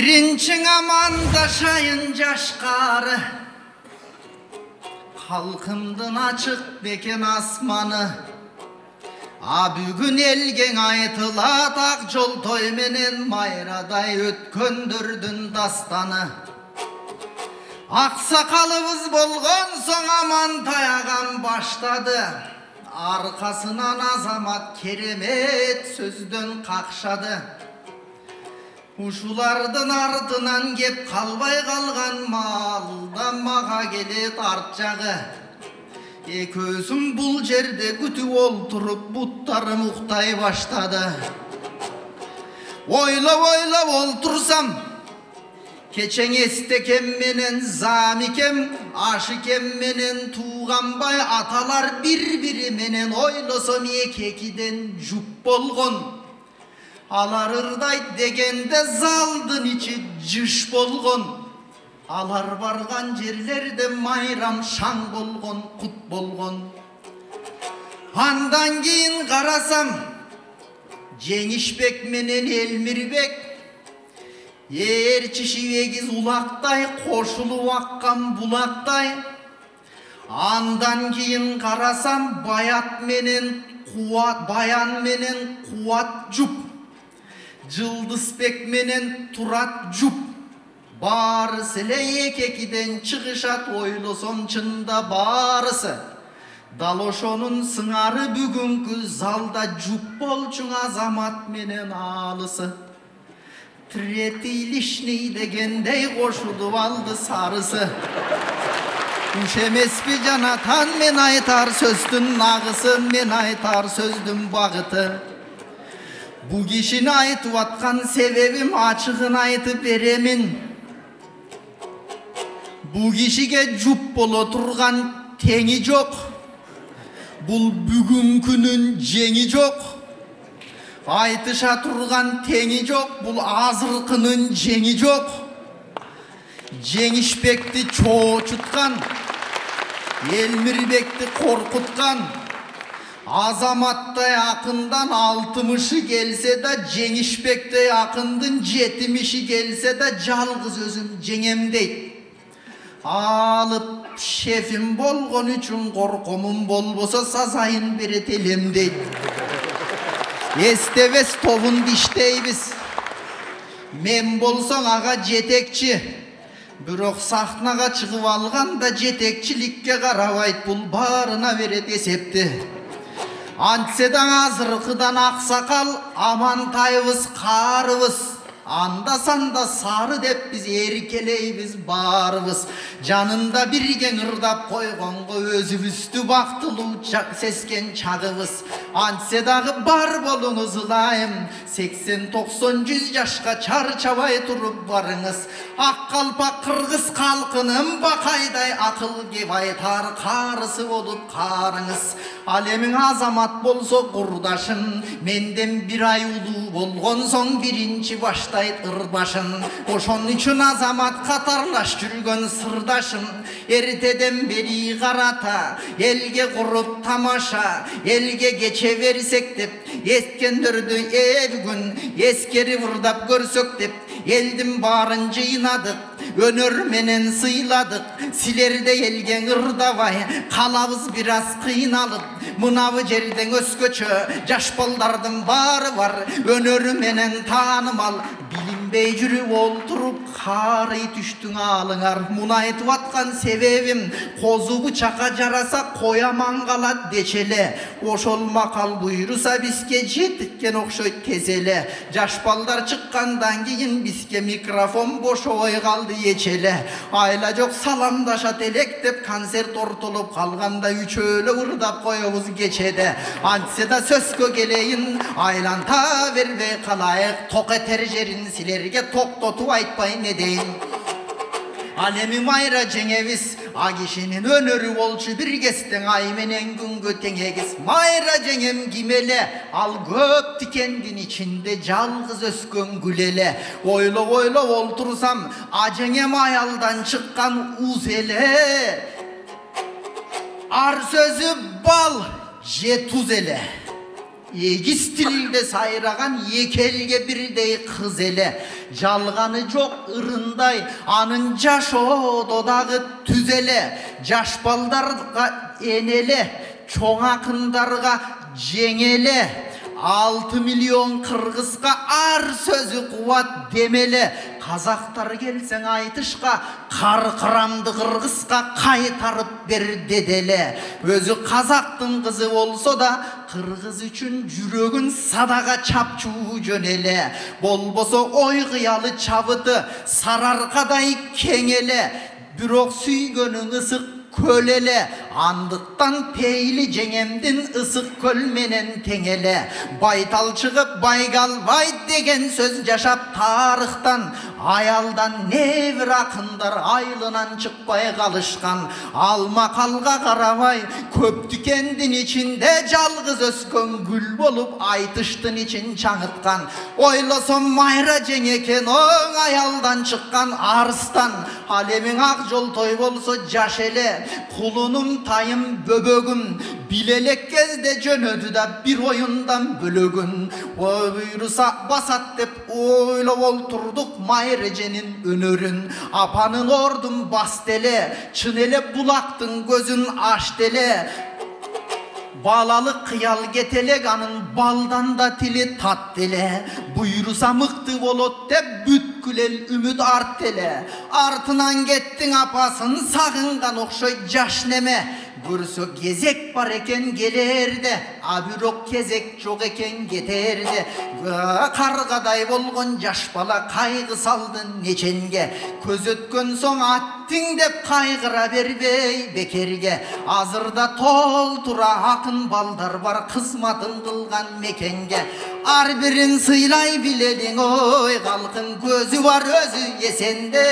Birinçin amandaşayın caşkarı, halkımdın açık beken asmanı. Bugün elgen aytıla tak jol toy menen mayraday ötkөndүrdүн dastanı. Aksakalыбыз bolgon soň aman tayagan başladı. Arkasından azamat keremet sözdön kakşadı. Uşulardın ardынан kep kalbay kalgan malda maga kelet artjagı. Ekөөsүң bul jerde күtүп olturup buttары muktay başladı. Oylap oltursam keçen estekem menen zamikem, aşikem menen tuğanbay atalar bir-biri menen oylosam ekekiden jup bolgon. Alar ırdayt degende zaldın içi jış bolgon. Alar bargan jerlerde mayram şaң bolgon, kut bolgon. Andan keyin karasam Жеңишбек менен Элмирбек эрчишип эгиз улактай кошулуп аккан булактай. Андан кийин карасам Баян менен Кубат жуп, Жылдызбек менен Турат жуп. Барысы эле экекиден чыгышат, ойлосом чында барысы. Дал ошонун сыңары бүгүнкү залда жуп болчуң азамат менен алысы. Третий лишний дегендей кошулуп алды сарысы. Уш эмеспи жанатан мен айтар сөздүн нагысы, мен айтар сөздүн багыты. Бу кишини айтып аткан себебим ачыгын айтып беремин. Бу кишиге жуп боло турган теңи жок. Бул бүгүнкүнүн жеңи жок. Айтыша турган теңи жок. Бул азыркынын жеңи жок. Жеңишбекти чоочуткан, Элмирбекти коркуткан, азаматтай акындан 60 келсе да, Жеңишбектей акындын 70 келсе да, жалгыз өзүм жеңем дейт. Алып шефим болгон үчүн коркомун болбосо сазайын берет элем дейт. Эстебес тобун диштейбиз. Мен болсоң ага жетекчи. Бирок сахнага чыгып алганда жетекчиликке карабайт, бул баарына берет эсепти. Антсе да азыркыдан аксакал, Амантайыбыз каарыбыз. Анда санда сары деп биз эркелейбиз баарыбыз. Жанында бирген ырдап койгонго өзүбүздү бактылуу сескен чагыбыз. Антсе дагы бар болуңуз ылайым, 80-90-100 жашка чарчабай туруп барыңыз. Ак калпак кыргыз калкынын бакайдай акыл кеп айтар каарысы болуп каарыңыз. Ал эми азамат болсо курдашым, менден бир ай улуу болгон соң биринчи баштайт ырбашын. Ошон үчүн азамат катарлаш жүргөн сырдашым. Эртеден бери карата, элге куруп тамаша, элге кече берсек деп, эскендөрдү бүгүн эскерип ырдап көрсөк деп, элдин баарын жыйнадык, өнөр менен сыйладык. Силерде элге ырдабай, калабыз бир аз кыйналып. Мынабы жерден өскөчө жаш балдардын баары бар, өнөрү менен таанымал. Билинбей жүрүп олтуруп карый түштүң алыңар. Муну айтып аткан себебим, козу бычакка жараса кояман калат дечеле. Ошол макал буйруса бизге жеткен окшойт тез эле. Жаш балдар чыккандан кийин бизге микрофон бошобой калды эчеле. Айла жок саламдашат элек деп концерт ортолуп калганда үчөлө ырдап коебуз кечеде. Антсе да сөзгө келейин, айланта бербей калайык. Ток этер жерин силерге токтотуп айтпай не дейин. Ал эми майра жеңебиз, а кишинин өнөрү болчу бир кестең ай менен күнгө тең эгиз. Майра жеңем ким эле, ал көп тикендин ичинде жалгыз өскөн гүл эле. Ойлоп олтурсам, ажеңем аялдан чыккан уз эле. Ар сөзү бал, же туз эле. Егіз тілде сайраған екі елге бірдей қыз елі. Жалғаны жоқ ырындай, анын жашодағы түзелі. Жаш балдарға енелі, чоң ақындарға жеңелі. 6 миллион қырғызға ар сөзі қуат демелі. Қазақтар келсең айтышқа, қарқырамды қырғызға қайтарып бер деделі. Өзі қазақтың қызы болса да, қырғыз үшін жүрегін садаға чапчу жөнелі. Болбосо ой қиялы чабыты сарарқадай кеңелі. Бирок сүйгөнүң ысык көлелі, андықтан пейлі жеңемдін ысық көл менен теңелі. Байтал шығып байгалбай деген сөз жашап тарықтан, аялдан небір ақындар айлынан шықпай қалышқан. Алма қалға қарабай көп дүкендін ішінде жалғыз өскен гүл болып айтыштың için чаңытқан. Ойласам майра жеңекен оң аялдан шыққан арыстан. Алемің ақ жол той болса жаш елі, құлыным тайым бөбөгім, билелек кезде жөнөдү да бір ойындан бөлөгүн. Ой бұйырса басат деп ойлап олтурдук майреженин өнөрүн. Апанын ордун бастеле, чын эле булактын көзүн аштеле. Балалық қиял кетелек, анын балдан да тили тат деле. Бұйырса мықты болот деп бүткүл ел үміт арт деле. Артынан кеттің апасын сағынған окшой жаш неме. Көрсө кезек бар екен келерді, бирок кезек жоқ екен кетерді. Қарғадай болған жаш бала қайғы салды неченге. Көз өткен соң аттың деп қайғыра бербей бекерге. Азырда тол тура ақын балдар бар қызматын қылған мекенге. Ар бірін сыйлай билелің ой, халқың көзі бар өзі есенде.